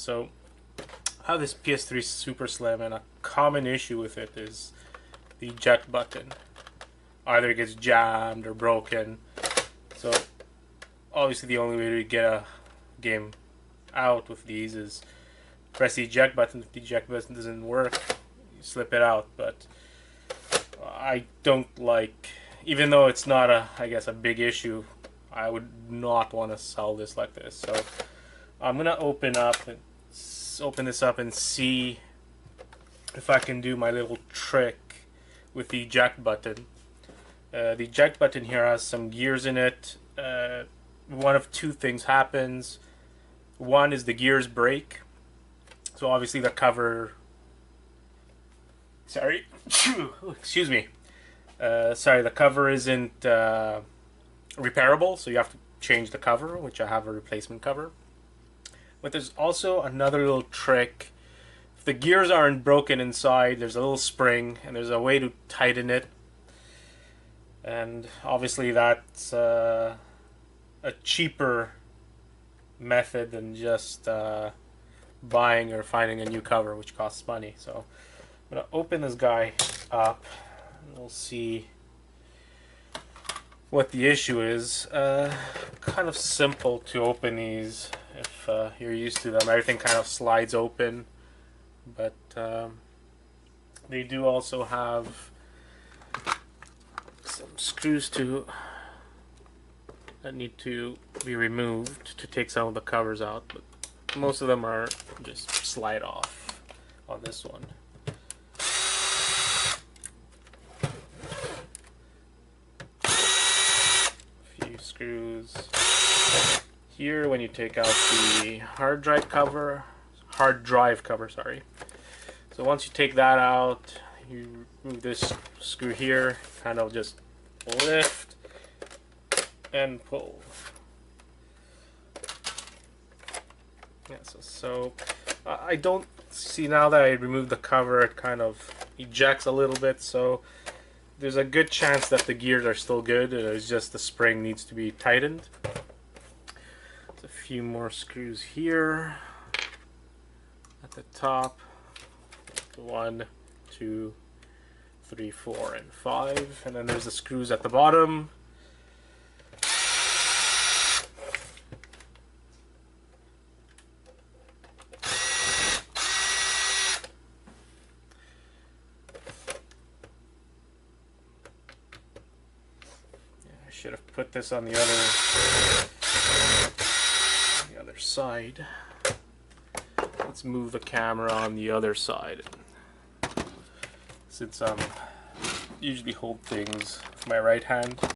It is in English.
So I have this PS3 Super Slim, and a common issue with it is the eject button. Either it gets jammed or broken. So obviously the only way to get a game out with these is press the eject button. If the eject button doesn't work, you slip it out. But I don't like, even though it's not I guess a big issue, I would not want to sell this like this. So I'm gonna open this up and see if I can do my little trick with the eject button. The eject button here has some gears in it. One of two things happens. One is the gears break. So obviously the cover... Sorry. Excuse me. Sorry, the cover isn't repairable, so you have to change the cover, which I have a replacement cover. But there's also another little trick. If the gears aren't broken inside, there's a little spring, and there's a way to tighten it. And obviously that's a cheaper method than just buying or finding a new cover, which costs money. So I'm going to open this guy up, and we'll see what the issue is. Kind of simple to open these if you're used to them. Everything kind of slides open, but they do also have some screws that need to be removed to take some of the covers out, but most of them are just slide off on this one. Screws here when you take out the hard drive cover, sorry. So once you take that out, you remove this screw here, kind of just lift and pull. Yeah, so I don't see, now that I removed the cover, it kind of ejects a little bit, so there's a good chance that the gears are still good. It's just the spring needs to be tightened. There's a few more screws here at the top. 1, 2, 3, 4, and 5. And then there's the screws at the bottom. Should have put this on the other side. Let's move the camera on the other side, since usually hold things with my right hand.